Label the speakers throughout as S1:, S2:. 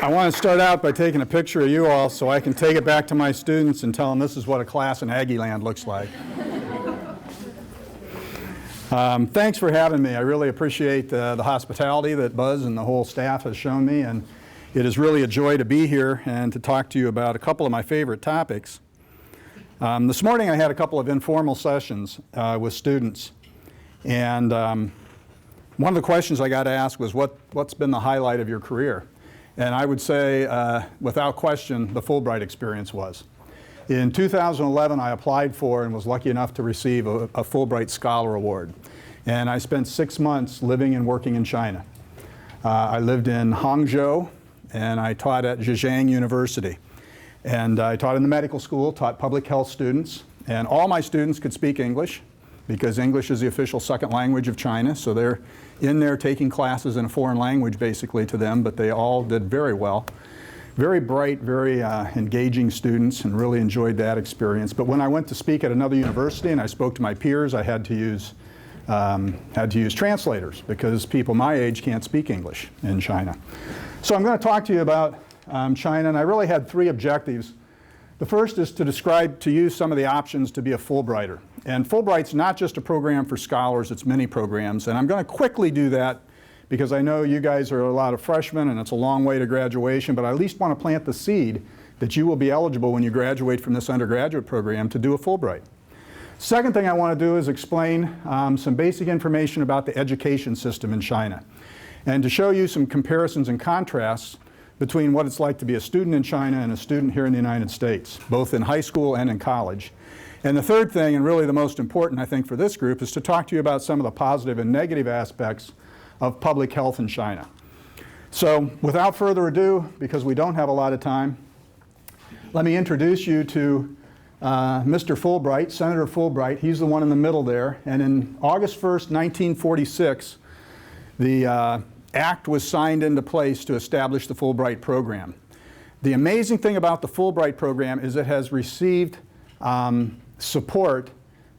S1: I want to start out by taking a picture of you all so I can take it back to my students and tell them this is what a class in Aggie Land looks like. Thanks for having me. I really appreciate the hospitality that Buzz and the whole staff has shown me, and it is really a joy to be here and to talk to you about a couple of my favorite topics. This morning I had a couple of informal sessions with students, and one of the questions I got asked was, what's been the highlight of your career? And I would say, without question, the Fulbright experience was. In 2011, I applied for and was lucky enough to receive a Fulbright Scholar Award. And I spent 6 months living and working in China. I lived in Hangzhou, and I taught at Zhejiang University. And I taught in the medical school, taught public health students, and all my students could speak English, because English is the official second language of China, so they're in there taking classes in a foreign language basically to them, but they all did very well. Very bright, very engaging students, and really enjoyed that experience. But when I went to speak at another university and I spoke to my peers, I had to use translators, because people my age can't speak English in China. So I'm going to talk to you about China, and I really had three objectives. The first is to describe to you some of the options to be a Fulbrighter. And Fulbright's not just a program for scholars, it's many programs. And I'm going to quickly do that because I know you guys are a lot of freshmen and it's a long way to graduation, but I at least want to plant the seed that you will be eligible when you graduate from this undergraduate program to do a Fulbright. Second thing I want to do is explain some basic information about the education system in China, and to show you some comparisons and contrasts between what it's like to be a student in China and a student here in the United States, both in high school and in college. And the third thing, and really the most important I think for this group, is to talk to you about some of the positive and negative aspects of public health in China. So without further ado, because we don't have a lot of time, let me introduce you to Mr. Fulbright, Senator Fulbright. He's the one in the middle there. And in August 1st, 1946, the Act was signed into place to establish the Fulbright program. The amazing thing about the Fulbright program is it has received support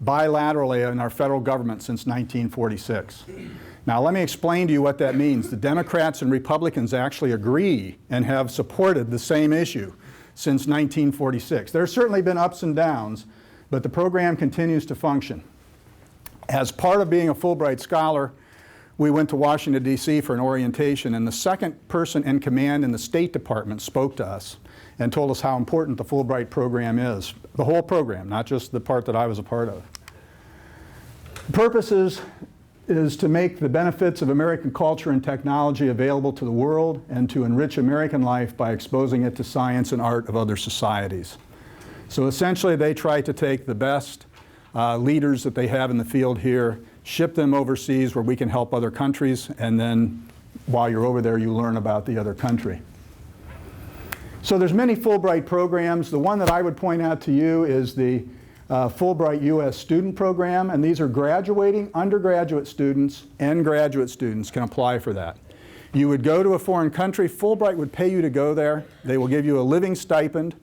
S1: bilaterally in our federal government since 1946. Now let me explain to you what that means. The Democrats and Republicans actually agree and have supported the same issue since 1946. There have certainly been ups and downs, but the program continues to function. As part of being a Fulbright scholar, we went to Washington, D.C. for an orientation, and the second person in command in the State Department spoke to us and told us how important the Fulbright program is. The whole program, not just the part that I was a part of. The purpose is to make the benefits of American culture and technology available to the world and to enrich American life by exposing it to science and art of other societies. So essentially they try to take the best leaders that they have in the field here, ship them overseas where we can help other countries, and then while you're over there you learn about the other country. So there's many Fulbright programs. The one that I would point out to you is the Fulbright U.S. Student Program, and these are graduating undergraduate students and graduate students can apply for that. You would go to a foreign country, Fulbright would pay you to go there. They will give you a living stipend.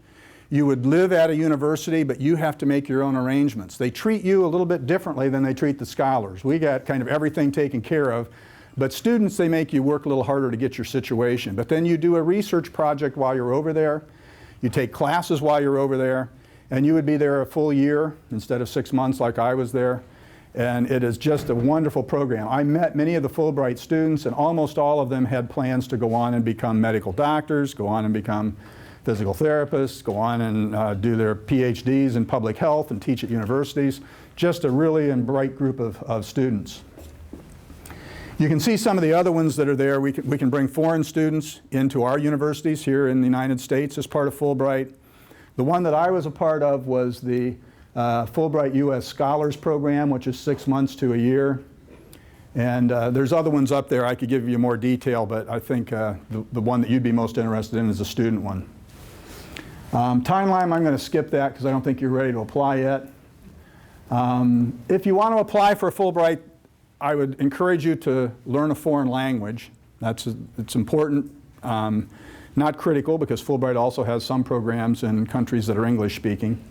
S1: You would live at a university, but you have to make your own arrangements. They treat you a little bit differently than they treat the scholars. We got kind of everything taken care of, but students, they make you work a little harder to get your situation. But then you do a research project while you're over there. You take classes while you're over there, and you would be there a full year instead of 6 months like I was there. And it is just a wonderful program. I met many of the Fulbright students, and almost all of them had plans to go on and become medical doctors, go on and become physical therapists, go on and do their PhDs in public health and teach at universities. Just a really bright group of students. You can see some of the other ones that are there. We can bring foreign students into our universities here in the United States as part of Fulbright. The one that I was a part of was the Fulbright U.S. Scholars Program, which is 6 months to a year. And there's other ones up there. I could give you more detail, but I think the one that you'd be most interested in is the student one. Timeline, I'm going to skip that because I don't think you're ready to apply yet. If you want to apply for a Fulbright, I would encourage you to learn a foreign language. It's important, not critical, because Fulbright also has some programs in countries that are English speaking.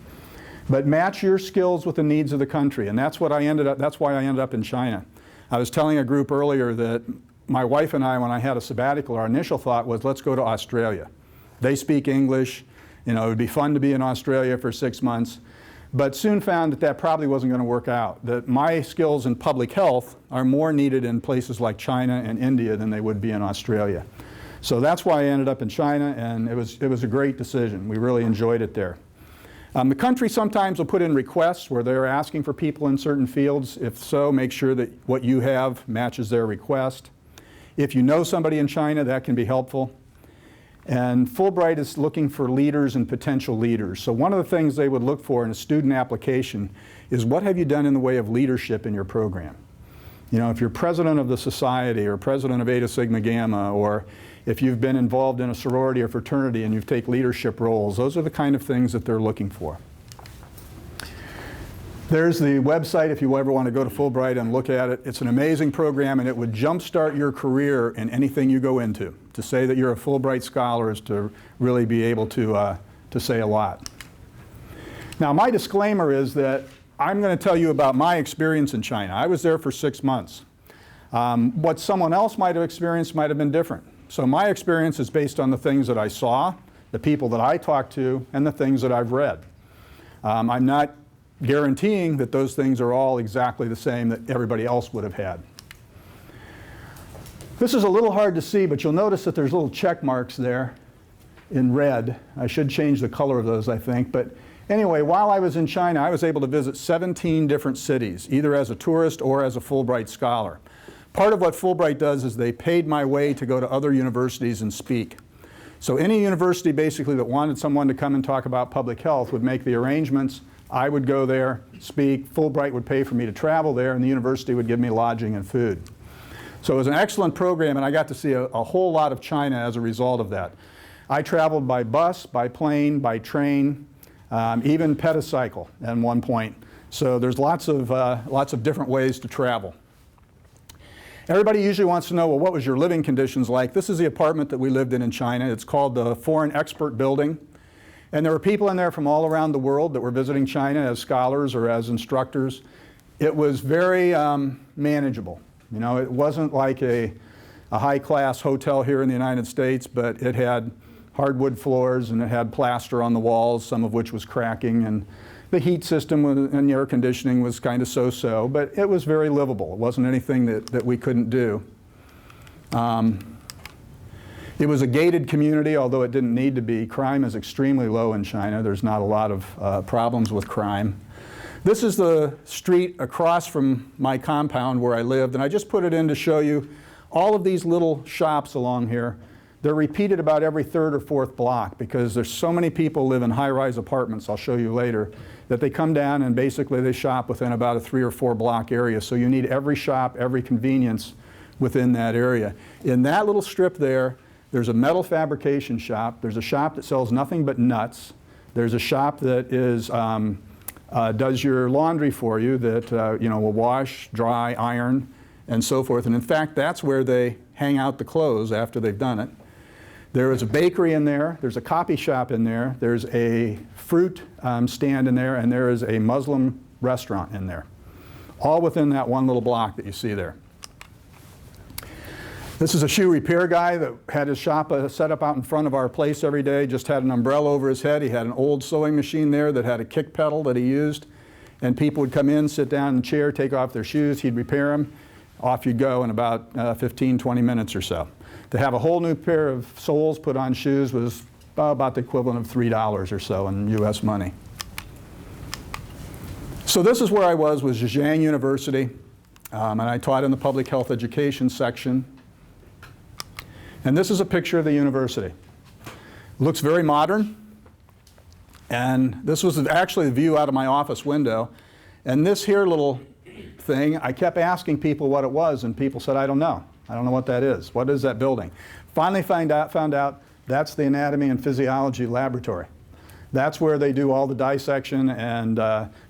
S1: But match your skills with the needs of the country, and that's why I ended up in China. I was telling a group earlier that my wife and I, when I had a sabbatical, our initial thought was, let's go to Australia. They speak English. You know, it would be fun to be in Australia for 6 months. But soon found that that probably wasn't going to work out, that my skills in public health are more needed in places like China and India than they would be in Australia. So that's why I ended up in China, and it was a great decision. We really enjoyed it there. The country sometimes will put in requests where they're asking for people in certain fields. If so, make sure that what you have matches their request. If you know somebody in China, that can be helpful. And Fulbright is looking for leaders and potential leaders. So one of the things they would look for in a student application is, what have you done in the way of leadership in your program? You know, if you're president of the society or president of Eta Sigma Gamma, or if you've been involved in a sorority or fraternity and you've taken leadership roles, those are the kind of things that they're looking for. There's the website if you ever want to go to Fulbright and look at it. It's an amazing program, and it would jumpstart your career in anything you go into. To say that you're a Fulbright scholar is to really be able to say a lot. Now, my disclaimer is that I'm going to tell you about my experience in China. I was there for 6 months. What someone else might have experienced might have been different. So my experience is based on the things that I saw, the people that I talked to, and the things that I've read. I'm not guaranteeing that those things are all exactly the same that everybody else would have had. This is a little hard to see, but you'll notice that there's little check marks there in red. I should change the color of those, I think. But anyway, while I was in China, I was able to visit 17 different cities, either as a tourist or as a Fulbright scholar. Part of what Fulbright does is they paid my way to go to other universities and speak. So any university basically that wanted someone to come and talk about public health would make the arrangements. I would go there, speak. Fulbright would pay for me to travel there, and the university would give me lodging and food. So it was an excellent program, and I got to see a whole lot of China as a result of that. I traveled by bus, by plane, by train, even petacycle at one point. So there's lots of different ways to travel. Everybody usually wants to know, well, what was your living conditions like? This is the apartment that we lived in China. It's called the Foreign Expert Building. And there were people in there from all around the world that were visiting China as scholars or as instructors. It was very manageable. You know, it wasn't like a high-class hotel here in the United States, but it had hardwood floors and it had plaster on the walls, some of which was cracking, and the heat system and the air conditioning was kind of so-so, but it was very livable. It wasn't anything that we couldn't do. It was a gated community, although it didn't need to be. Crime is extremely low in China. There's not a lot of problems with crime. This is the street across from my compound where I lived, and I just put it in to show you all of these little shops along here. They're repeated about every third or fourth block because there's so many people live in high-rise apartments, I'll show you later, that they come down and basically they shop within about a 3 or 4 block area. So you need every shop, every convenience within that area. In that little strip there, there's a metal fabrication shop. There's a shop that sells nothing but nuts. There's a shop that is does your laundry for you, that you know, will wash, dry, iron, and so forth. And in fact, that's where they hang out the clothes after they've done it. There is a bakery in there. There's a coffee shop in there. There's a fruit stand in there, and there is a Muslim restaurant in there. All within that one little block that you see there. This is a shoe repair guy that had his shop set up out in front of our place every day, just had an umbrella over his head. He had an old sewing machine there that had a kick pedal that he used. And people would come in, sit down in a chair, take off their shoes, he'd repair them. Off you'd go in about 15, 20 minutes or so. To have a whole new pair of soles put on shoes was about the equivalent of $3 or so in US money. So this is where I was Zhejiang University, and I taught in the public health education section. And this is a picture of the university. It looks very modern. And this was actually the view out of my office window. And this here little thing, I kept asking people what it was, and people said, I don't know. I don't know what that is. What is that building? Finally found out that's the anatomy and physiology laboratory. That's where they do all the dissection, and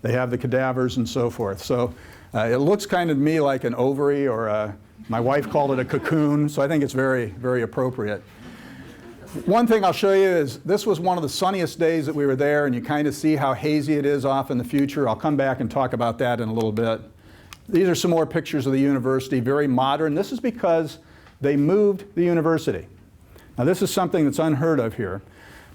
S1: they have the cadavers and so forth. So it looks kind of to me like an ovary, or my wife called it a cocoon, so I think it's very, very appropriate. One thing I'll show you is this was one of the sunniest days that we were there, and you kind of see how hazy it is off in the future. I'll come back and talk about that in a little bit. These are some more pictures of the university, very modern. This is because they moved the university. Now this is something that's unheard of here,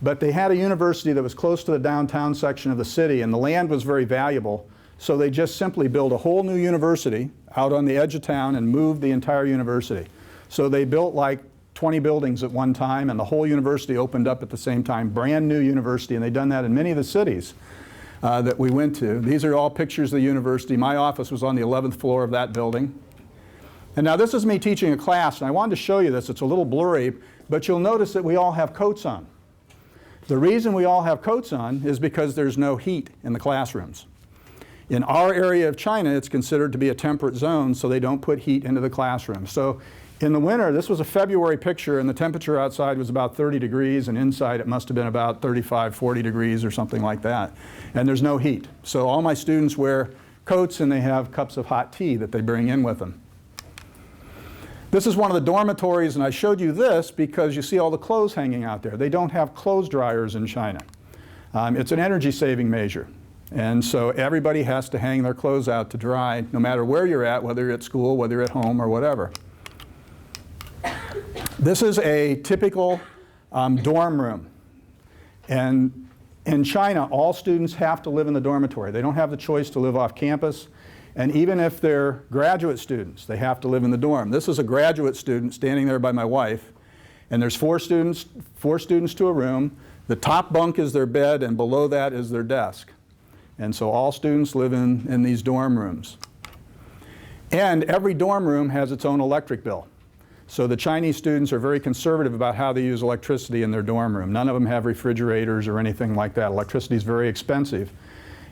S1: but they had a university that was close to the downtown section of the city, and the land was very valuable, so they just simply built a whole new university out on the edge of town and moved the entire university. So they built like 20 buildings at one time, and the whole university opened up at the same time, brand new university, and they've done that in many of the cities that we went to. These are all pictures of the university. My office was on the 11th floor of that building. And now this is me teaching a class, and I wanted to show you this. It's a little blurry, but you'll notice that we all have coats on. The reason we all have coats on is because there's no heat in the classrooms. In our area of China, it's considered to be a temperate zone, so they don't put heat into the classroom. So in the winter, this was a February picture, and the temperature outside was about 30 degrees, and inside it must have been about 35, 40 degrees or something like that. And there's no heat. So all my students wear coats, and they have cups of hot tea that they bring in with them. This is one of the dormitories, and I showed you this because you see all the clothes hanging out there. They don't have clothes dryers in China. It's an energy saving measure. And so everybody has to hang their clothes out to dry, no matter where you're at, whether you're at school, whether you're at home, or whatever. This is a typical dorm room. And in China, all students have to live in the dormitory. They don't have the choice to live off campus. And even if they're graduate students, they have to live in the dorm. This is a graduate student standing there by my wife. And there's four students to a room. The top bunk is their bed, and below that is their desk. And so all students live in these dorm rooms. And every dorm room has its own electric bill. So the Chinese students are very conservative about how they use electricity in their dorm room. None of them have refrigerators or anything like that. Electricity is very expensive.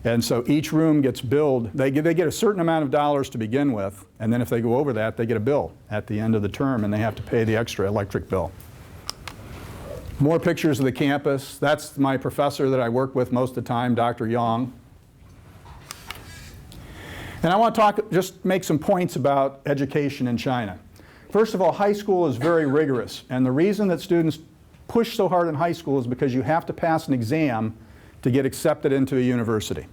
S1: And so each room gets billed. They get a certain amount of dollars to begin with, and then if they go over that, they get a bill at the end of the term, and they have to pay the extra electric bill. More pictures of the campus. That's my professor that I work with most of the time, Dr. Yang. And I want to just make some points about education in China. First of all, high school is very rigorous, and the reason that students push so hard in high school is because you have to pass an exam to get accepted into a university.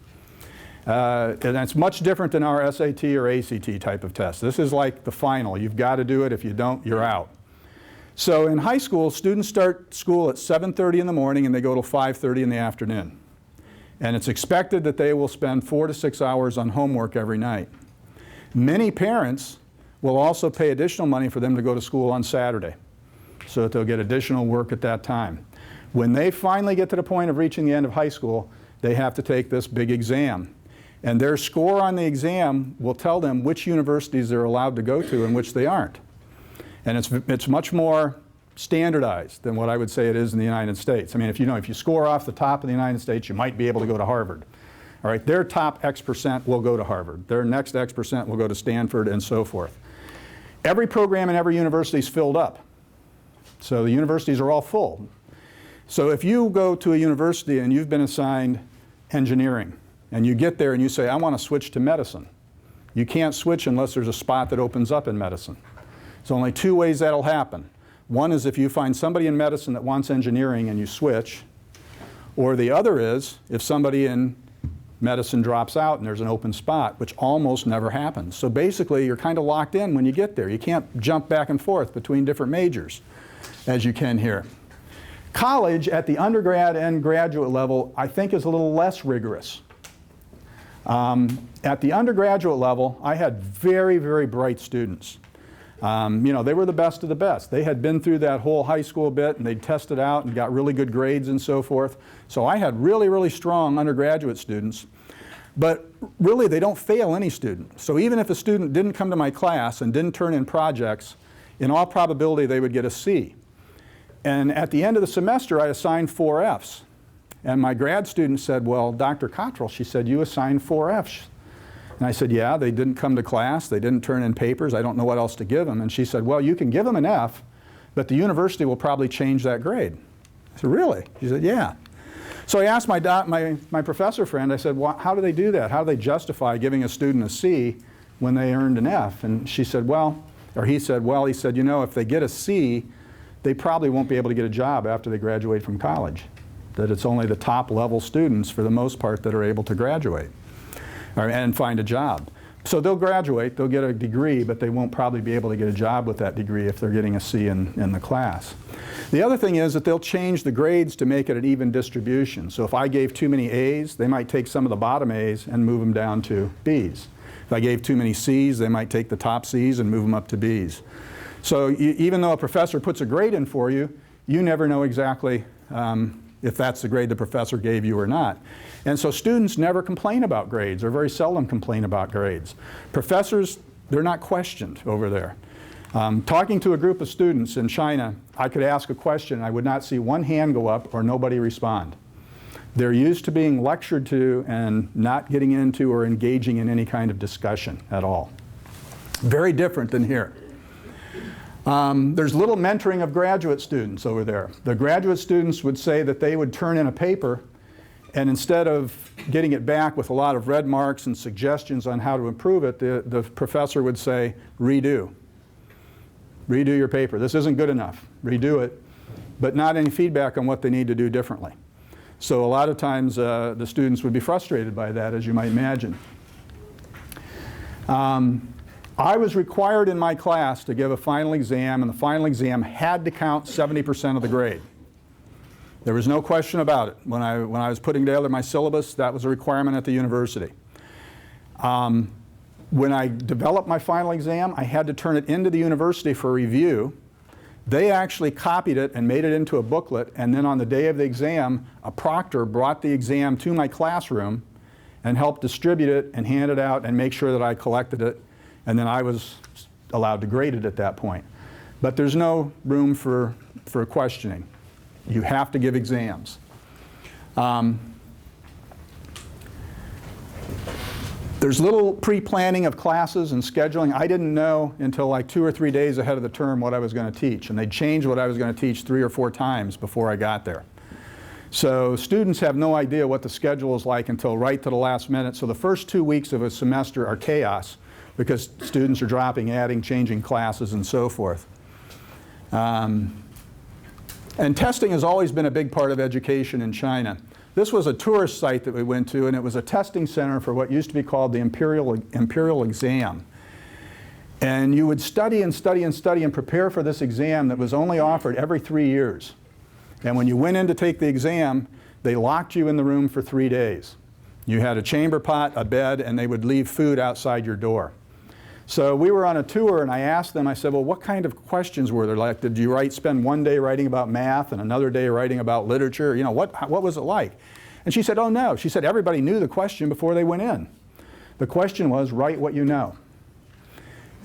S1: And that's much different than our SAT or ACT type of test. This is like the final. You've got to do it. If you don't, you're out. So in high school, students start school at 7:30 in the morning and they go till 5:30 in the afternoon. And it's expected that they will spend 4 to 6 hours on homework every night. Many parents will also pay additional money for them to go to school on Saturday so that they'll get additional work at that time. When they finally get to the point of reaching the end of high school, they have to take this big exam. And their score on the exam will tell them which universities they're allowed to go to and which they aren't. And it's much more standardized than what I would say it is in the United States. I mean, if you score off the top of the United States, you might be able to go to Harvard. All right, their top X% will go to Harvard. Their next X% will go to Stanford, and so forth. Every program in every university is filled up. So the universities are all full. So if you go to a university and you've been assigned engineering, and you get there and you say, I want to switch to medicine, you can't switch unless there's a spot that opens up in medicine. There's only two ways that'll happen. One is if you find somebody in medicine that wants engineering and you switch, or the other is if somebody in medicine drops out and there's an open spot, which almost never happens. So basically, you're kind of locked in when you get there. You can't jump back and forth between different majors, as you can here. College at the undergrad and graduate level, I think, is a little less rigorous. At the undergraduate level, I had very, very bright students. They were the best of the best. They had been through that whole high school bit, and they'd tested out and got really good grades and so forth. So I had really, really strong undergraduate students. But really, they don't fail any student. So even if a student didn't come to my class and didn't turn in projects, in all probability, they would get a C. And at the end of the semester, I assigned 4 Fs. And my grad student said, well, Dr. Cottrell, she said, you assigned 4 Fs. And I said, yeah, they didn't come to class, they didn't turn in papers, I don't know what else to give them. And she said, well, you can give them an F, but the university will probably change that grade. I said, really? She said, yeah. So I asked my professor friend, I said, well, how do they do that? How do they justify giving a student a C when they earned an F? And she said, he said, if they get a C, they probably won't be able to get a job after they graduate from college. That it's only the top level students, for the most part, that are able to graduate and find a job. So they'll graduate, they'll get a degree, but they won't probably be able to get a job with that degree if they're getting a C in the class. The other thing is that they'll change the grades to make it an even distribution. So if I gave too many A's, they might take some of the bottom A's and move them down to B's. If I gave too many C's, they might take the top C's and move them up to B's. So even though a professor puts a grade in for you, you never know exactly if that's the grade the professor gave you or not. And so students never complain about grades, or very seldom complain about grades. Professors, they're not questioned over there. Talking to a group of students in China, I could ask a question, I would not see one hand go up or nobody respond. They're used to being lectured to and not getting into or engaging in any kind of discussion at all. Very different than here. There's little mentoring of graduate students over there. The graduate students would say that they would turn in a paper, and instead of getting it back with a lot of red marks and suggestions on how to improve it, the professor would say, redo. Redo your paper. This isn't good enough. Redo it, but not any feedback on what they need to do differently. So a lot of times the students would be frustrated by that, as you might imagine. I was required in my class to give a final exam, and the final exam had to count 70% of the grade. There was no question about it. When I was putting together my syllabus, that was a requirement at the university. When I developed my final exam, I had to turn it into the university for review. They actually copied it and made it into a booklet, and then on the day of the exam, a proctor brought the exam to my classroom and helped distribute it and hand it out and make sure that I collected it, and then I was allowed to grade it at that point. But there's no room for questioning. You have to give exams. There's little pre-planning of classes and scheduling. I didn't know until like 2 or 3 days ahead of the term what I was going to teach, and they'd changed what I was going to teach 3 or 4 times before I got there. So students have no idea what the schedule is like until right to the last minute. So the first 2 weeks of a semester are chaos because students are dropping, adding, changing classes, and so forth. And testing has always been a big part of education in China. This was a tourist site that we went to, and it was a testing center for what used to be called the imperial exam. And you would study and study and study and prepare for this exam that was only offered every 3 years. And when you went in to take the exam, they locked you in the room for 3 days. You had a chamber pot, a bed, and they would leave food outside your door. So we were on a tour, and I asked them, I said, well, what kind of questions were there? Like, did you spend one day writing about math and another day writing about literature? You know, what was it like? And she said, oh, no. She said everybody knew the question before they went in. The question was, write what you know.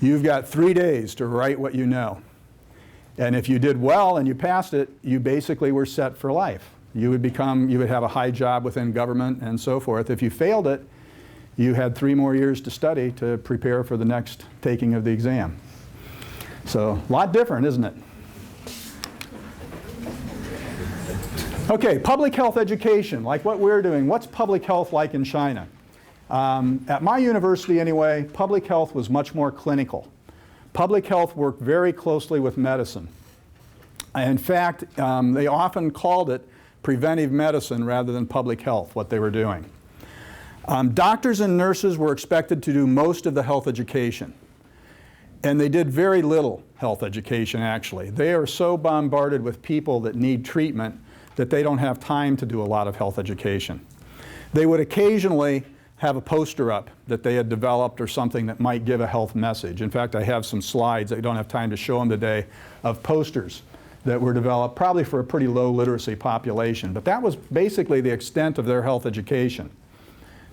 S1: You've got 3 days to write what you know. And if you did well and you passed it, you basically were set for life. You would have a high job within government and so forth. If you failed it, you had 3 more years to study to prepare for the next taking of the exam. So, a lot different, isn't it? Okay, public health education, like what we're doing. What's public health like in China? At my university anyway, public health was much more clinical. Public health worked very closely with medicine. In fact, they often called it preventive medicine rather than public health, what they were doing. Doctors and nurses were expected to do most of the health education. And they did very little health education, actually. They are so bombarded with people that need treatment that they don't have time to do a lot of health education. They would occasionally have a poster up that they had developed or something that might give a health message. In fact, I have some slides, I don't have time to show them today, of posters that were developed probably for a pretty low literacy population. But that was basically the extent of their health education.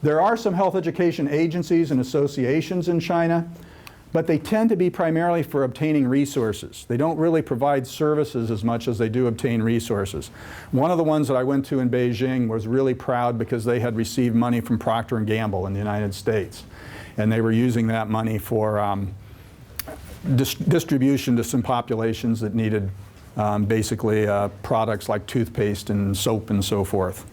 S1: There are some health education agencies and associations in China, but they tend to be primarily for obtaining resources. They don't really provide services as much as they do obtain resources. One of the ones that I went to in Beijing was really proud because they had received money from Procter & Gamble in the United States. And they were using that money for distribution to some populations that needed basically products like toothpaste and soap and so forth.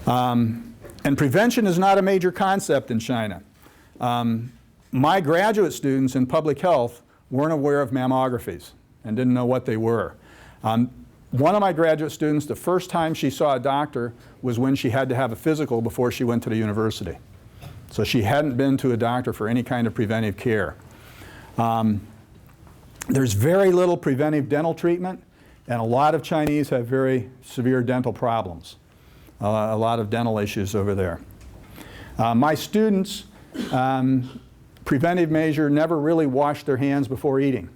S1: And prevention is not a major concept in China. My graduate students in public health weren't aware of mammographies and didn't know what they were. One of my graduate students, the first time she saw a doctor was when she had to have a physical before she went to the university. So she hadn't been to a doctor for any kind of preventive care. There's very little preventive dental treatment, and a lot of Chinese have very severe dental problems. A lot of dental issues over there. My students, preventive measure, never really washed their hands before eating.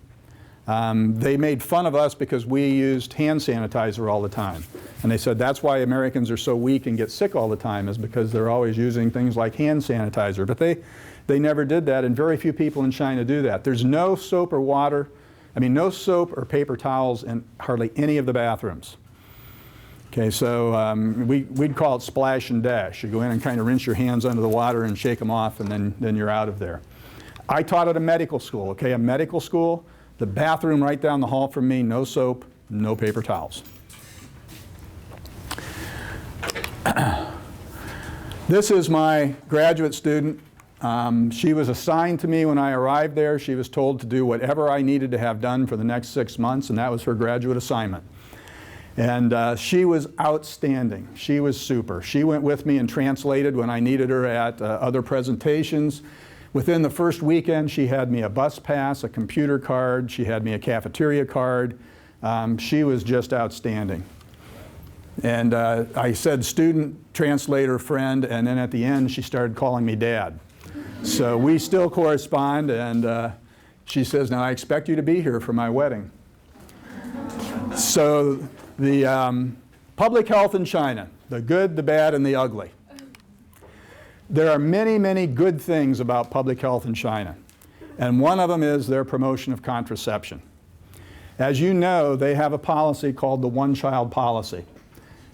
S1: They made fun of us because we used hand sanitizer all the time. And they said that's why Americans are so weak and get sick all the time, is because they're always using things like hand sanitizer. But they never did that, and very few people in China do that. There's no soap or water, no soap or paper towels in hardly any of the bathrooms. Okay, so we'd call it splash and dash. You go in and kind of rinse your hands under the water and shake them off, and then you're out of there. I taught at a medical school, okay, a medical school. The bathroom right down the hall from me, no soap, no paper towels. This is my graduate student. She was assigned to me when I arrived there. She was told to do whatever I needed to have done for the next 6 months, and that was her graduate assignment. And she was outstanding. She was super. She went with me and translated when I needed her at other presentations. Within the first weekend, she had me a bus pass, a computer card. She had me a cafeteria card. She was just outstanding. And I said student, translator, friend, and then at the end she started calling me Dad. So we still correspond, and she says, now I expect you to be here for my wedding. So the public health in China, the good, the bad, and the ugly. There are many, many good things about public health in China, and one of them is their promotion of contraception. As you know, they have a policy called the one-child policy,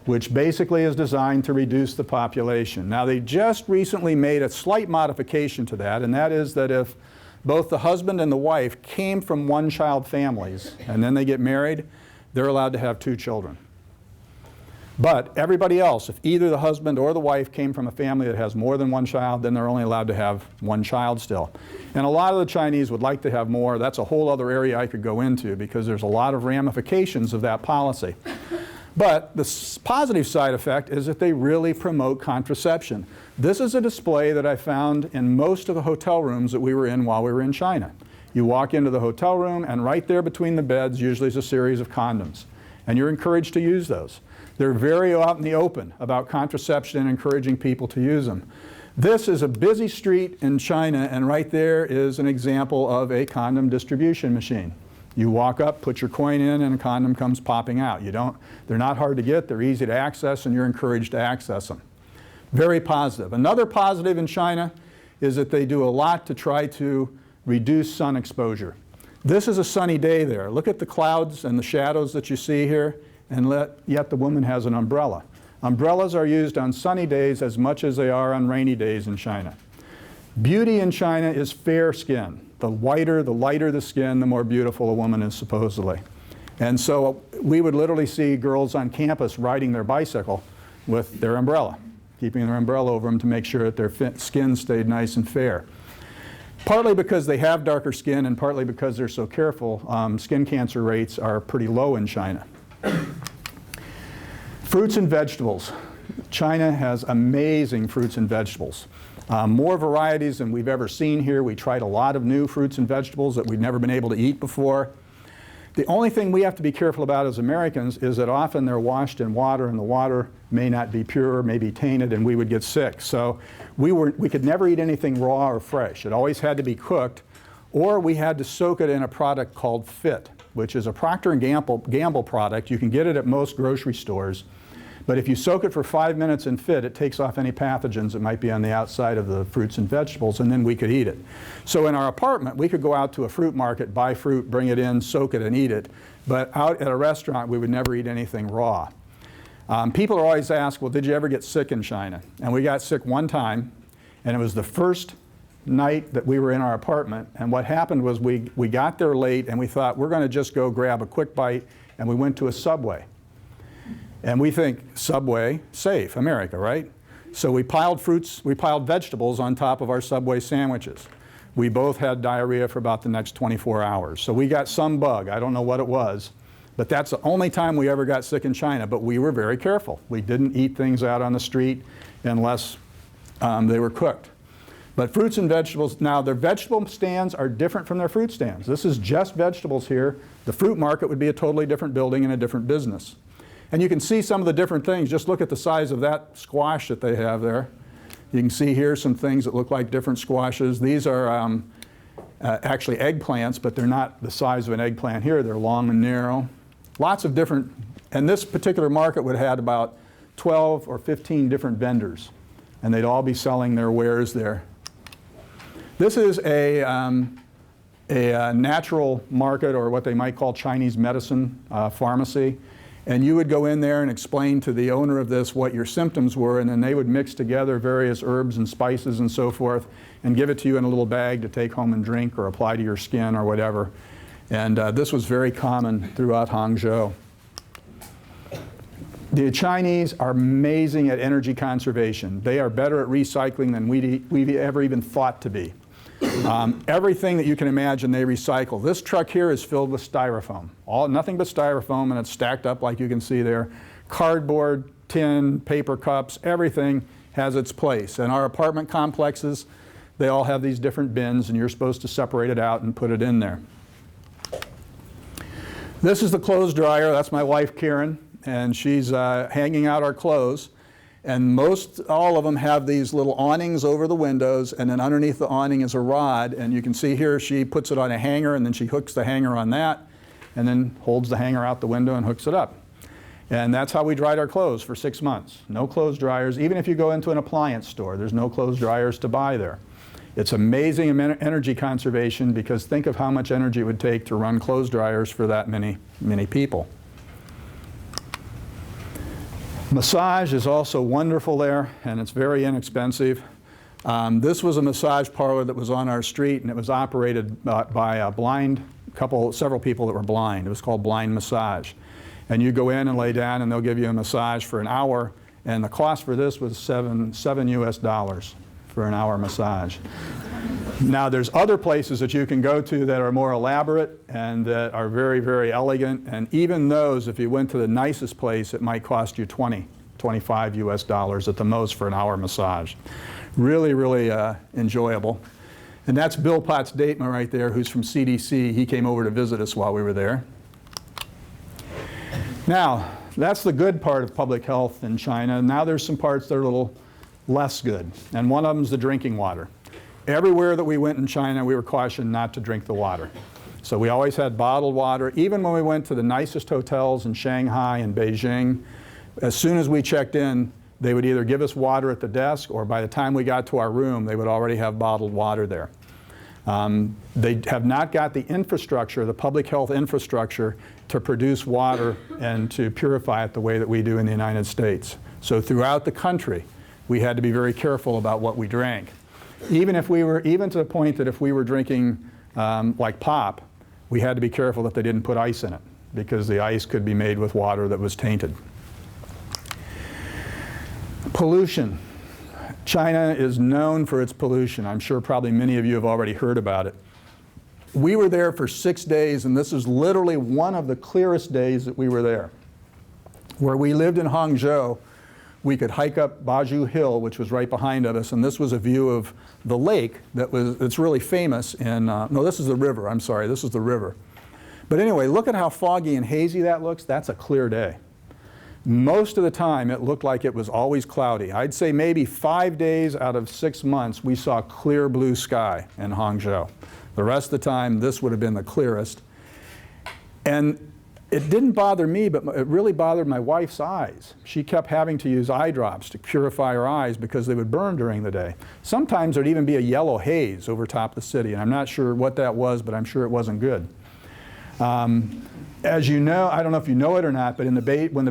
S1: which basically is designed to reduce the population. Now, they just recently made a slight modification to that, and that is that if both the husband and the wife came from one-child families, and then they get married, they're allowed to have 2 children. But everybody else, if either the husband or the wife came from a family that has more than 1 child, then they're only allowed to have 1 child still. And a lot of the Chinese would like to have more. That's a whole other area I could go into, because there's a lot of ramifications of that policy. But the positive side effect is that they really promote contraception. This is a display that I found in most of the hotel rooms that we were in while we were in China. You walk into the hotel room, and right there between the beds usually is a series of condoms. And you're encouraged to use those. They're very out in the open about contraception and encouraging people to use them. This is a busy street in China, and right there is an example of a condom distribution machine. You walk up, put your coin in, and a condom comes popping out. They're not hard to get, they're easy to access, and you're encouraged to access them. Very positive. Another positive in China is that they do a lot to try to reduce sun exposure. This is a sunny day there. Look at the clouds and the shadows that you see here, and yet the woman has an umbrella. Umbrellas are used on sunny days as much as they are on rainy days in China. Beauty in China is fair skin. The whiter, the lighter the skin, the more beautiful a woman is supposedly. And so we would literally see girls on campus riding their bicycle with their umbrella, keeping their umbrella over them to make sure that their skin stayed nice and fair. Partly because they have darker skin, and partly because they're so careful, skin cancer rates are pretty low in China. Fruits and vegetables. China has amazing fruits and vegetables. More varieties than we've ever seen here. We tried a lot of new fruits and vegetables that we've never been able to eat before. The only thing we have to be careful about as Americans is that often they're washed in water, and the water may not be pure, may be tainted, and we would get sick. So we could never eat anything raw or fresh. It always had to be cooked, or we had to soak it in a product called FIT, which is a Procter & Gamble product. You can get it at most grocery stores. But if you soak it for 5 minutes in FIT, it takes off any pathogens that might be on the outside of the fruits and vegetables, and then we could eat it. So in our apartment, we could go out to a fruit market, buy fruit, bring it in, soak it, and eat it. But out at a restaurant, we would never eat anything raw. People are always asked, well, did you ever get sick in China? And we got sick one time, and it was the first night that we were in our apartment. And what happened was we got there late, and we thought, we're going to just go grab a quick bite, and we went to a Subway. And we think, Subway, safe, America, right? So we piled vegetables on top of our Subway sandwiches. We both had diarrhea for about the next 24 hours. So we got some bug, I don't know what it was, but that's the only time we ever got sick in China, but we were very careful. We didn't eat things out on the street unless they were cooked. But fruits and vegetables, now their vegetable stands are different from their fruit stands. This is just vegetables here. The fruit market would be a totally different building and a different business. And you can see some of the different things. Just look at the size of that squash that they have there. You can see here some things that look like different squashes. These are actually eggplants, but they're not the size of an eggplant here. They're long and narrow. Lots of different, and this particular market would have had about 12 or 15 different vendors, and they'd all be selling their wares there. This is a natural market, or what they might call Chinese medicine pharmacy. And you would go in there and explain to the owner of this what your symptoms were, and then they would mix together various herbs and spices and so forth and give it to you in a little bag to take home and drink or apply to your skin or whatever. And this was very common throughout Hangzhou. The Chinese are amazing at energy conservation. They are better at recycling than we've ever even thought to be. Everything that you can imagine they recycle. This truck here is filled with styrofoam. Nothing but styrofoam, and it's stacked up like you can see there. Cardboard, tin, paper cups, everything has its place. And our apartment complexes, they all have these different bins, and you're supposed to separate it out and put it in there. This is the clothes dryer. That's my wife, Karen, and she's hanging out our clothes. And all of them have these little awnings over the windows, and then underneath the awning is a rod, and you can see here she puts it on a hanger, and then she hooks the hanger on that, and then holds the hanger out the window and hooks it up. And that's how we dried our clothes for 6 months. No clothes dryers. Even if you go into an appliance store, there's no clothes dryers to buy there. It's amazing energy conservation, because think of how much energy it would take to run clothes dryers for that many people. Massage is also wonderful there, and it's very inexpensive. This was a massage parlor that was on our street, and it was operated by a several people that were blind. It was called Blind Massage. And you go in and lay down, and they'll give you a massage for an hour, and the cost for this was $7 US for an hour massage. Now there's other places that you can go to that are more elaborate and that are very, very elegant, and even those, if you went to the nicest place, it might cost you $25 US at the most for an hour massage. Really, really enjoyable. And that's Bill Potts Datema right there, who's from CDC. He came over to visit us while we were there. Now, that's the good part of public health in China. Now there's some parts that are a little less good, and one of them is the drinking water. Everywhere that we went in China, we were cautioned not to drink the water. So we always had bottled water. Even when we went to the nicest hotels in Shanghai and Beijing, as soon as we checked in, they would either give us water at the desk, or by the time we got to our room, they would already have bottled water there. They have not got the infrastructure, the public health infrastructure, to produce water and to purify it the way that we do in the United States. So throughout the country, we had to be very careful about what we drank. Even to the point that if we were drinking like pop, we had to be careful that they didn't put ice in it, because the ice could be made with water that was tainted. Pollution. China is known for its pollution. I'm sure probably many of you have already heard about it. We were there for 6 days, and this is literally one of the clearest days that we were there. Where we lived in Hangzhou, we could hike up Baju Hill, which was right behind us, and this was a view of the lake that's really famous in, no, this is the river, I'm sorry, this is the river. But anyway, look at how foggy and hazy that looks. That's a clear day. Most of the time, it looked like it was always cloudy. I'd say maybe 5 days out of 6 months, we saw clear blue sky in Hangzhou. The rest of the time, this would have been the clearest. And it didn't bother me, but it really bothered my wife's eyes. She kept having to use eye drops to purify her eyes because they would burn during the day. Sometimes there'd even be a yellow haze over top the city, and I'm not sure what that was, but I'm sure it wasn't good. As you know, I don't know if you know it or not, but when the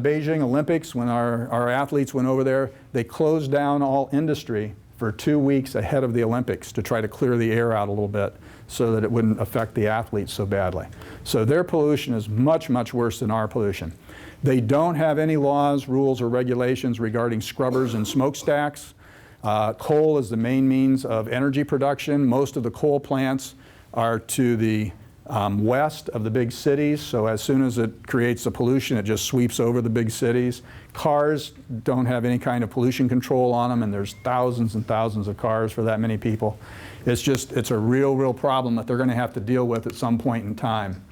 S1: Beijing Olympics, when our athletes went over there, they closed down all industry for 2 weeks ahead of the Olympics to try to clear the air out a little bit so that it wouldn't affect the athletes so badly. So their pollution is much, much worse than our pollution. They don't have any laws, rules, or regulations regarding scrubbers and smokestacks. Coal is the main means of energy production. Most of the coal plants are to the west of the big cities, so as soon as it creates the pollution, it just sweeps over the big cities. Cars don't have any kind of pollution control on them, and there's thousands and thousands of cars for that many people. It's a real problem that they're going to have to deal with at some point in time.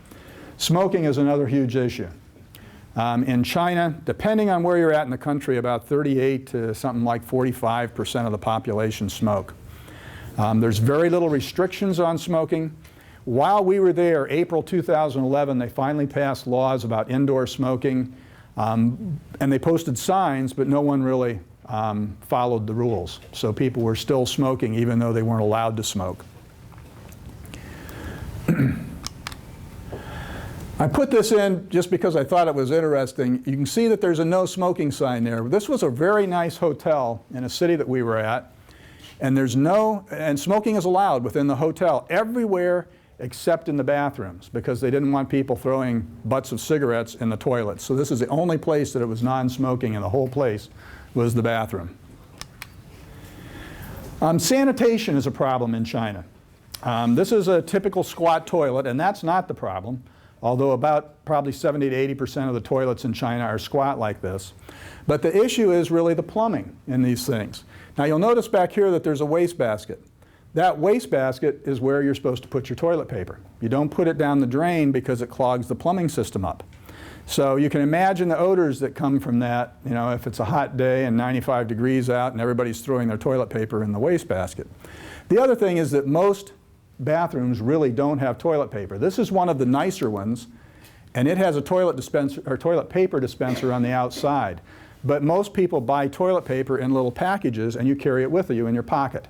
S1: Smoking is another huge issue. In China, depending on where you're at in the country, about 38 to something like 45% of the population smoke. There's very little restrictions on smoking. While we were there, April 2011, they finally passed laws about indoor smoking, and they posted signs, but no one really followed the rules. So people were still smoking even though they weren't allowed to smoke. I put this in just because I thought it was interesting. You can see that there's a no smoking sign there. This was a very nice hotel in a city that we were at, and and smoking is allowed within the hotel everywhere except in the bathrooms, because they didn't want people throwing butts of cigarettes in the toilets. So this is the only place that it was non-smoking in the whole place was the bathroom. Sanitation is a problem in China. This is a typical squat toilet, and that's not the problem, although about probably 70 to 80% of the toilets in China are squat like this. But the issue is really the plumbing in these things. Now you'll notice back here that there's a wastebasket. That wastebasket is where you're supposed to put your toilet paper. You don't put it down the drain because it clogs the plumbing system up. So you can imagine the odors that come from that, you know, if it's a hot day and 95 degrees out and everybody's throwing their toilet paper in the wastebasket. The other thing is that most bathrooms really don't have toilet paper. This is one of the nicer ones, and it has a toilet dispenser or toilet paper dispenser on the outside. But most people buy toilet paper in little packages, and you carry it with you in your pocket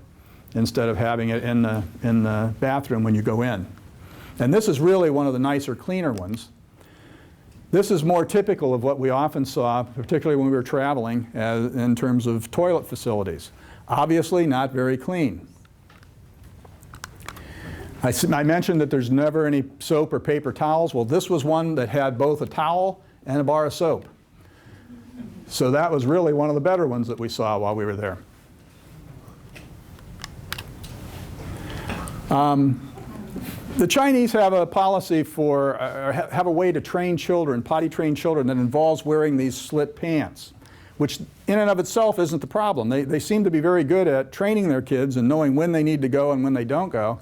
S1: instead of having it in the bathroom when you go in. And this is really one of the nicer, cleaner ones. This is more typical of what we often saw, particularly when we were traveling, in terms of toilet facilities. Obviously not very clean. I mentioned that there's never any soap or paper towels. Well, this was one that had both a towel and a bar of soap. So that was really one of the better ones that we saw while we were there. The Chinese have a policy for, have a way to train children, potty train children, that involves wearing these slit pants, which in and of itself isn't the problem. They seem to be very good at training their kids and knowing when they need to go and when they don't go.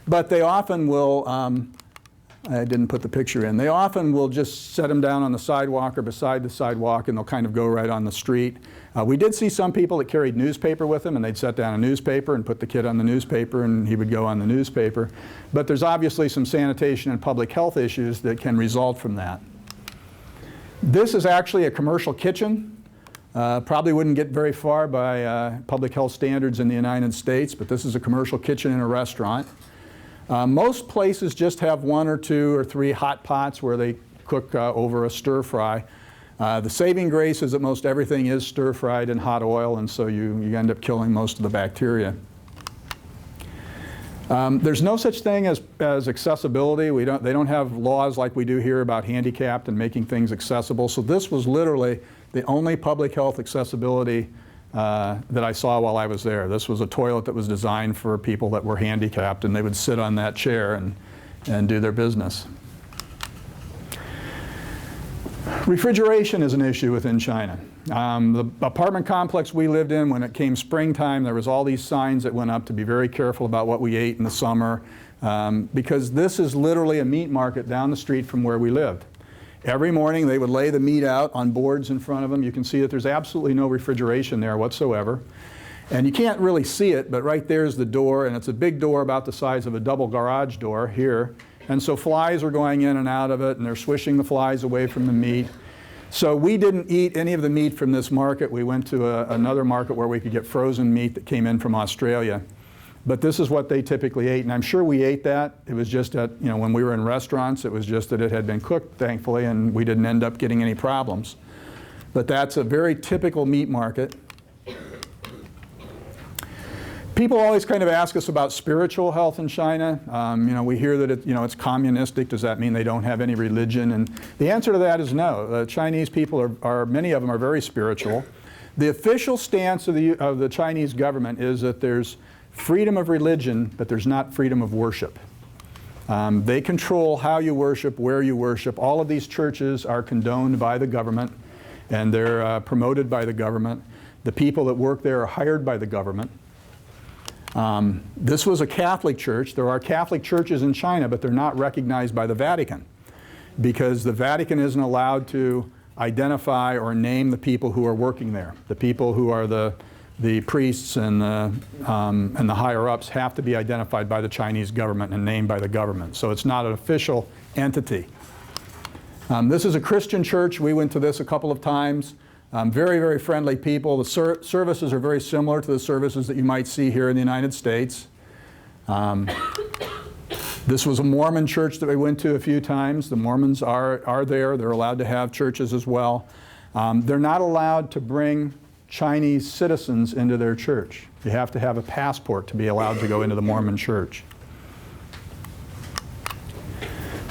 S1: But they often will, I didn't put the picture in, they often will just set them down on the sidewalk or beside the sidewalk, and they'll kind of go right on the street. We did see some people that carried newspaper with them, and they'd set down a newspaper and put the kid on the newspaper, and he would go on the newspaper. But there's obviously some sanitation and public health issues that can result from that. This is actually a commercial kitchen. Probably wouldn't get very far by public health standards in the United States, but this is a commercial kitchen in a restaurant. Most places just have 1 or 2 or 3 hot pots where they cook over a stir fry. The saving grace is that most everything is stir fried in hot oil, and so you end up killing most of the bacteria. There's no such thing as accessibility. They don't have laws like we do here about handicapped and making things accessible. So this was literally the only public health accessibility that I saw while I was there. This was a toilet that was designed for people that were handicapped, and they would sit on that chair and do their business. Refrigeration is an issue within China. The apartment complex we lived in, when it came springtime, there was all these signs that went up to be very careful about what we ate in the summer, because this is literally a meat market down the street from where we lived. Every morning they would lay the meat out on boards in front of them. You can see that there's absolutely no refrigeration there whatsoever. And you can't really see it, but right there's the door, and it's a big door about the size of a double garage door here. And so flies are going in and out of it, and they're swishing the flies away from the meat. So we didn't eat any of the meat from this market. We went to another market where we could get frozen meat that came in from Australia. But this is what they typically ate, and I'm sure we ate that. It was just that, you know, when we were in restaurants, it was just that it had been cooked, thankfully, and we didn't end up getting any problems. But that's a very typical meat market. People always kind of ask us about spiritual health in China. You know, we hear that it's communistic. Does that mean they don't have any religion? And the answer to that is no. The Chinese people many of them are very spiritual. The official stance of the Chinese government is that there's freedom of religion, but there's not freedom of worship. They control how you worship, where you worship. All of these churches are condoned by the government, and they're promoted by the government. The people that work there are hired by the government. This was a Catholic church. There are Catholic churches in China, but they're not recognized by the Vatican because the Vatican isn't allowed to identify or name the people who are working there. The people who are the priests and the higher-ups have to be identified by the Chinese government and named by the government. So it's not an official entity. This is a Christian church. We went to this a couple of times. Very, very friendly people. The services are very similar to the services that you might see here in the United States. This was a Mormon church that we went to a few times. The Mormons are there. They're allowed to have churches as well. They're not allowed to bring Chinese citizens into their church. You have to have a passport to be allowed to go into the Mormon church.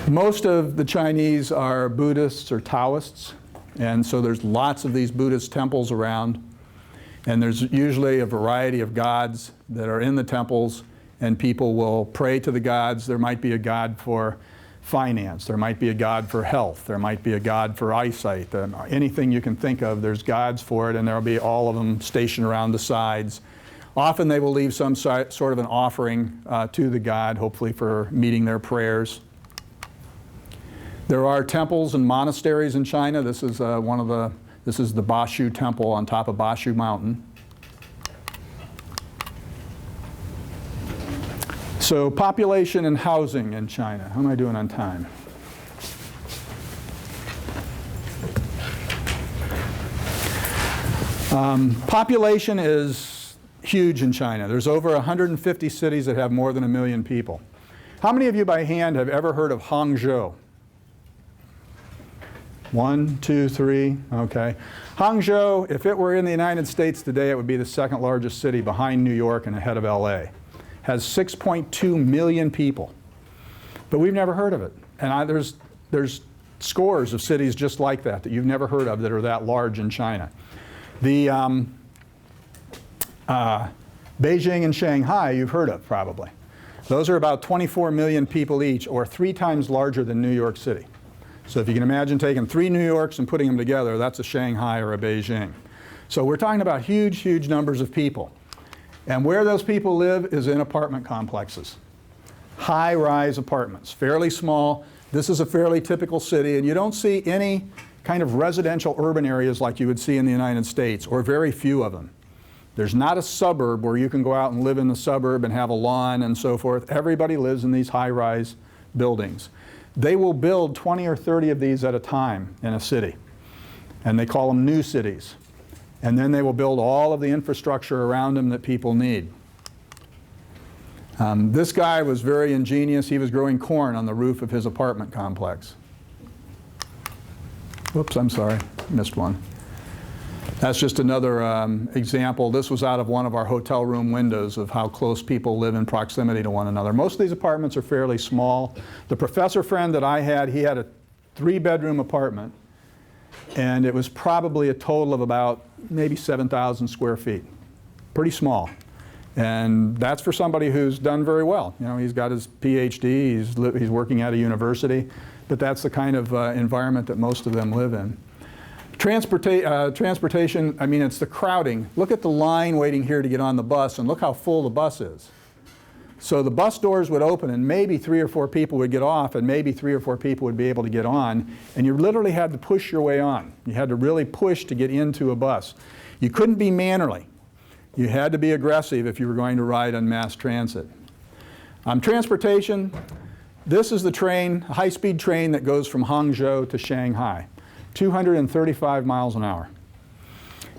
S1: Most of the Chinese are Buddhists or Taoists, and so there's lots of these Buddhist temples around, and there's usually a variety of gods that are in the temples, and people will pray to the gods. There might be a god for finance, there might be a god for health, there might be a god for eyesight, anything you can think of, there's gods for it, and there'll be all of them stationed around the sides. Often they will leave some sort of an offering to the god, hopefully for meeting their prayers. There are temples and monasteries in China. This is this is the Bashu Temple on top of Bashu Mountain. So population and housing in China. How am I doing on time? Population is huge in China. There's over 150 cities that have more than 1 million people. How many of you by hand have ever heard of Hangzhou? 1, 2, 3, okay. Hangzhou, if it were in the United States today, it would be the second largest city behind New York and ahead of LA. Has 6.2 million people. But we've never heard of it. And there's scores of cities just like that that you've never heard of that are that large in China. The Beijing and Shanghai you've heard of probably. Those are about 24 million people each, or 3 times larger than New York City. So if you can imagine taking 3 New Yorks and putting them together, that's a Shanghai or a Beijing. So we're talking about huge, huge numbers of people. And where those people live is in apartment complexes. High-rise apartments, fairly small. This is a fairly typical city, and you don't see any kind of residential urban areas like you would see in the United States, or very few of them. There's not a suburb where you can go out and live in the suburb and have a lawn and so forth. Everybody lives in these high-rise buildings. They will build 20 or 30 of these at a time in a city, and they call them new cities. And then they will build all of the infrastructure around them that people need. This guy was very ingenious. He was growing corn on the roof of his apartment complex. Whoops, I'm sorry, missed one. That's just another example. This was out of one of our hotel room windows of how close people live in proximity to one another. Most of these apartments are fairly small. The professor friend that I had, he had a 3-bedroom apartment, and it was probably a total of about maybe 7,000 square feet. Pretty small. And that's for somebody who's done very well. You know, he's got his PhD, he's working at a university, but that's the kind of environment that most of them live in. Transportation, I mean, it's the crowding. Look at the line waiting here to get on the bus, and look how full the bus is. So the bus doors would open, and maybe 3 or 4 people would get off, and maybe 3 or 4 people would be able to get on, and you literally had to push your way on. You had to really push to get into a bus. You couldn't be mannerly. You had to be aggressive if you were going to ride on mass transit. Transportation, this is the train, a high-speed train that goes from Hangzhou to Shanghai. 235 miles an hour.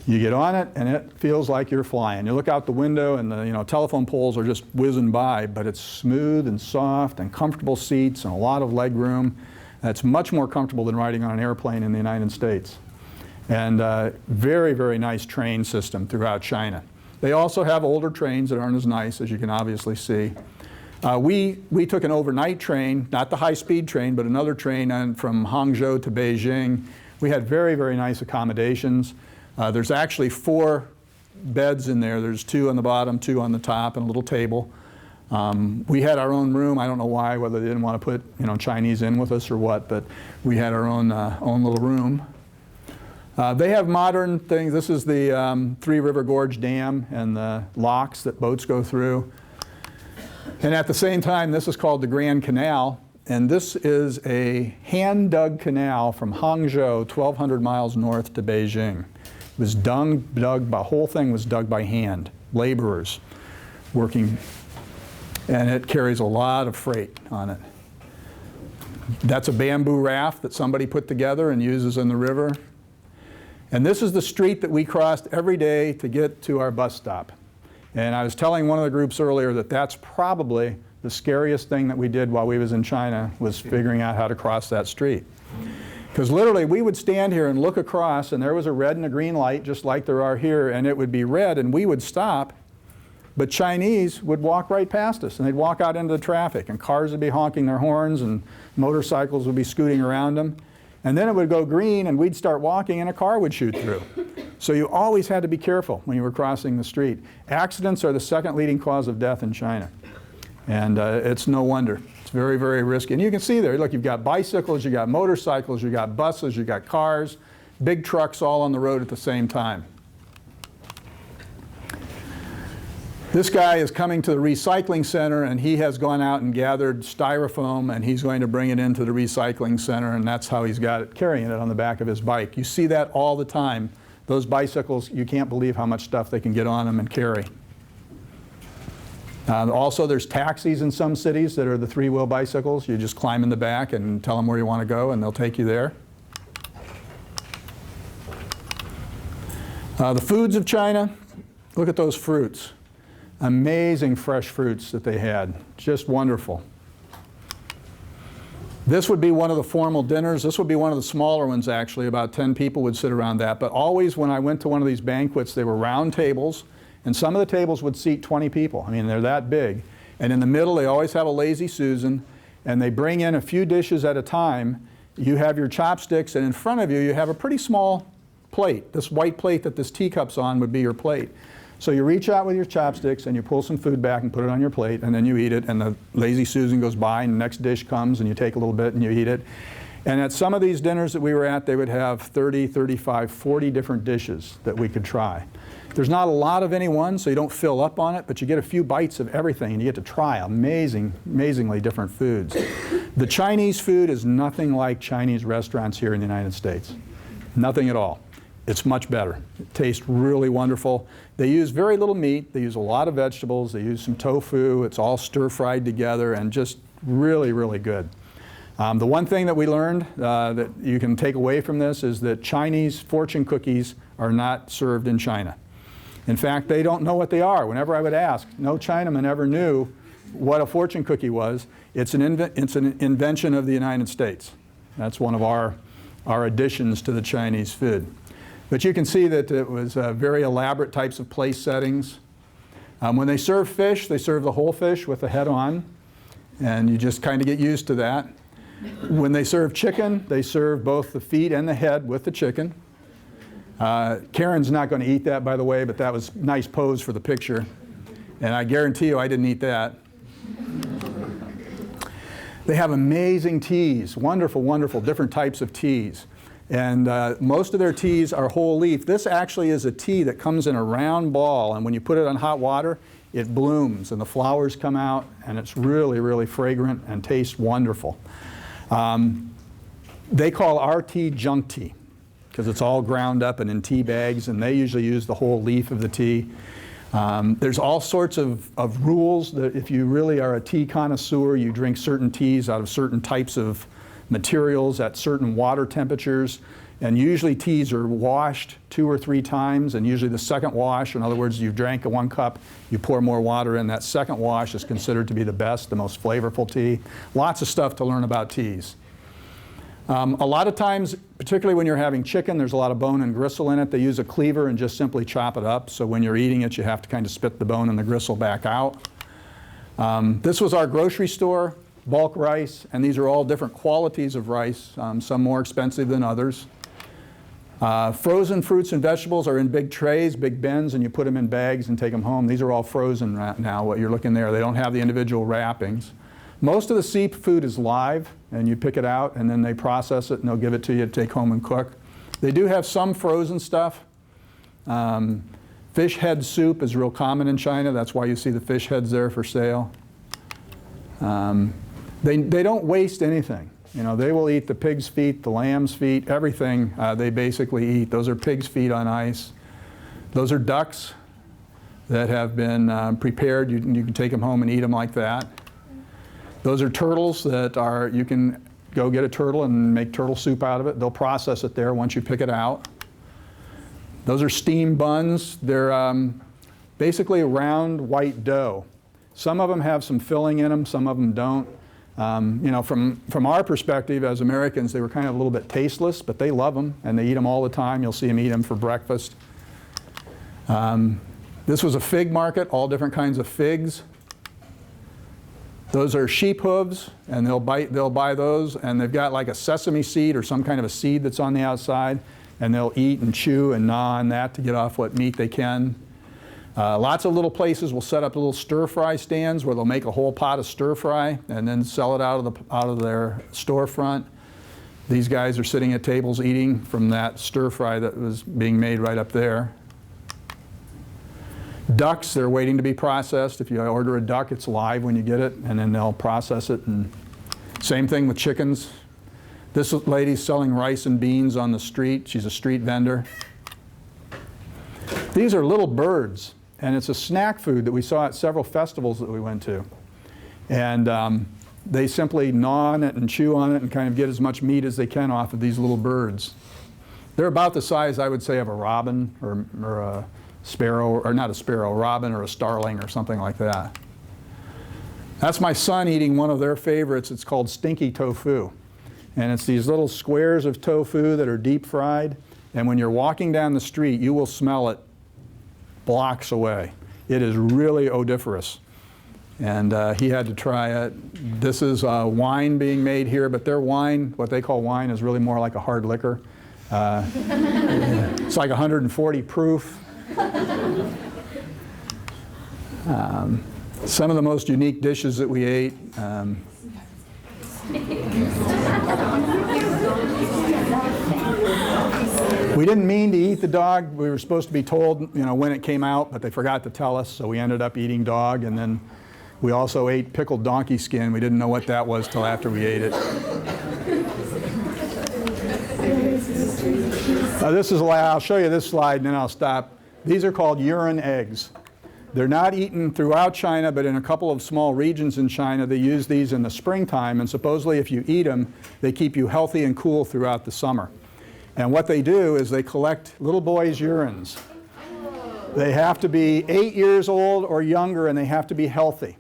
S1: You get on it, and it feels like you're flying. You look out the window, and the telephone poles are just whizzing by, but it's smooth and soft and comfortable seats and a lot of leg room. It's much more comfortable than riding on an airplane in the United States. And very, very nice train system throughout China. They also have older trains that aren't as nice, as you can obviously see. We took an overnight train, not the high-speed train, but another train from Hangzhou to Beijing. We had very, very nice accommodations. There's actually 4 beds in there. There's 2 on the bottom, 2 on the top, and a little table. We had our own room. I don't know why, whether they didn't want to put, you know, Chinese in with us or what, but we had our own little room. They have modern things. This is the Three River Gorge Dam and the locks that boats go through. And at the same time, this is called the Grand Canal. And this is a hand-dug canal from Hangzhou, 1,200 miles north to Beijing. It was dug, the whole thing was dug by hand, laborers working. And it carries a lot of freight on it. That's a bamboo raft that somebody put together and uses in the river. And this is the street that we crossed every day to get to our bus stop. And I was telling one of the groups earlier that that's probably the scariest thing that we did while we was in China, was figuring out how to cross that street. Because literally we would stand here and look across, and there was a red and a green light just like there are here, and it would be red and we would stop, but Chinese would walk right past us, and they'd walk out into the traffic, and cars would be honking their horns and motorcycles would be scooting around them. And then it would go green and we'd start walking and a car would shoot through. So you always had to be careful when you were crossing the street. Accidents are the second leading cause of death in China. And it's no wonder. It's very, very risky. And you can see there, look, you've got bicycles, you've got motorcycles, you've got buses, you've got cars, big trucks all on the road at the same time. This guy is coming to the recycling center, and he has gone out and gathered styrofoam, and he's going to bring it into the recycling center, and that's how he's got it, carrying it on the back of his bike. You see that all the time. Those bicycles, you can't believe how much stuff they can get on them and carry. Also, there's taxis in some cities that are the three-wheel bicycles. You just climb in the back and tell them where you want to go, and they'll take you there. The foods of China, look at those fruits. Amazing fresh fruits that they had, just wonderful. This would be one of the formal dinners. This would be one of the smaller ones, actually. About 10 people would sit around that. But always when I went to one of these banquets, they were round tables, and some of the tables would seat 20 people. I mean, they're that big. And in the middle, they always have a lazy Susan, and they bring in a few dishes at a time. You have your chopsticks, and in front of you, you have a pretty small plate. This white plate that this teacup's on would be your plate. So you reach out with your chopsticks and you pull some food back and put it on your plate, and then you eat it, and the lazy Susan goes by and the next dish comes and you take a little bit and you eat it. And at some of these dinners that we were at, they would have 30, 35, 40 different dishes that we could try. There's not a lot of any one, so you don't fill up on it, but you get a few bites of everything and you get to try amazingly different foods. The Chinese food is nothing like Chinese restaurants here in the United States. Nothing at all. It's much better. It tastes really wonderful. They use very little meat. They use a lot of vegetables. They use some tofu. It's all stir-fried together and just really, really good. The one thing that we learned that you can take away from this is that Chinese fortune cookies are not served in China. In fact, they don't know what they are. Whenever I would ask, no Chinaman ever knew what a fortune cookie was. It's an invention of the United States. That's one of our additions to the Chinese food. But you can see that it was very elaborate types of place settings. When they serve fish, they serve the whole fish with the head on, and you just kind of get used to that. When they serve chicken, they serve both the feet and the head with the chicken. Karen's not going to eat that, by the way, but that was a nice pose for the picture. And I guarantee you I didn't eat that. They have amazing teas, wonderful, wonderful, different types of teas. And most of their teas are whole leaf. This actually is a tea that comes in a round ball, and when you put it on hot water, it blooms and the flowers come out, and it's really, really fragrant and tastes wonderful. They call our tea junk tea because it's all ground up and in tea bags, and they usually use the whole leaf of the tea. There's all sorts of rules that if you really are a tea connoisseur, you drink certain teas out of certain types of materials at certain water temperatures, and usually teas are washed 2 or 3 times, and usually the second wash, in other words, you drank 1 cup, you pour more water in, that second wash is considered to be the best, the most flavorful tea. Lots of stuff to learn about teas. A lot of times, particularly when you're having chicken, there's a lot of bone and gristle in it. They use a cleaver and just simply chop it up, so when you're eating it, you have to kind of spit the bone and the gristle back out. This was our grocery store. Bulk rice, and these are all different qualities of rice, some more expensive than others. Frozen fruits and vegetables are in big trays, big bins, and you put them in bags and take them home. These are all frozen right now, what you're looking there. They don't have the individual wrappings. Most of the seafood is live, and you pick it out, and then they process it, and they'll give it to you to take home and cook. They do have some frozen stuff. Fish head soup is real common in China. That's why you see the fish heads there for sale. They don't waste anything. You know, they will eat the pig's feet, the lamb's feet, everything they basically eat. Those are pig's feet on ice. Those are ducks that have been prepared. You can take them home and eat them like that. Those are turtles that are, you can go get a turtle and make turtle soup out of it. They'll process it there once you pick it out. Those are steam buns. They're basically round white dough. Some of them have some filling in them, some of them don't. You know, from our perspective as Americans, they were kind of a little bit tasteless, but they love them, and they eat them all the time. You'll see them eat them for breakfast. This was a fig market, all different kinds of figs. Those are sheep hooves, and they'll buy those, and they've got like a sesame seed or some kind of a seed that's on the outside, and they'll eat and chew and gnaw on that to get off what meat they can. Lots of little places will set up little stir-fry stands where they'll make a whole pot of stir-fry and then sell it out of their storefront. These guys are sitting at tables eating from that stir-fry that was being made right up there. Ducks, they're waiting to be processed. If you order a duck, it's live when you get it, and then they'll process it. And same thing with chickens. This lady's selling rice and beans on the street. She's a street vendor. These are little birds, and it's a snack food that we saw at several festivals that we went to. And they simply gnaw on it and chew on it and kind of get as much meat as they can off of these little birds. They're about the size, I would say, of a robin or a sparrow, or not a sparrow, a robin or a starling or something like that. That's my son eating one of their favorites. It's called stinky tofu. And it's these little squares of tofu that are deep fried. And when you're walking down the street, you will smell it blocks away. It is really odoriferous. And he had to try it. This is wine being made here, but their wine, what they call wine, is really more like a hard liquor. It's like 140 proof. Some of the most unique dishes that we ate. We didn't mean to eat the dog. We were supposed to be told, you know, when it came out, but they forgot to tell us, so we ended up eating dog. And then we also ate pickled donkey skin. We didn't know what that was till after we ate it. I'll show you this slide and then I'll stop. These are called urine eggs. They're not eaten throughout China, but in a couple of small regions in China, they use these in the springtime, and supposedly if you eat them, they keep you healthy and cool throughout the summer. And what they do is they collect little boys' urines. They have to be 8 years old or younger, and they have to be healthy.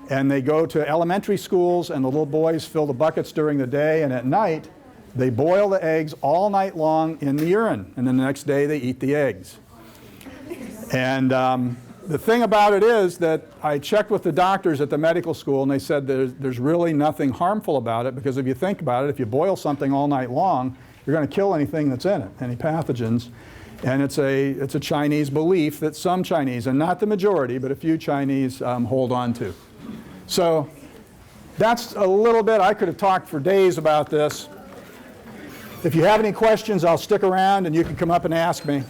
S1: And they go to elementary schools, and the little boys fill the buckets during the day, and at night, they boil the eggs all night long in the urine, and then the next day they eat the eggs. And the thing about it is that I checked with the doctors at the medical school, and they said there's really nothing harmful about it, because if you think about it, if you boil something all night long, you're going to kill anything that's in it, any pathogens. And it's a Chinese belief that some Chinese, and not the majority, but a few Chinese hold on to. So that's a little bit. I could have talked for days about this. If you have any questions, I'll stick around and you can come up and ask me.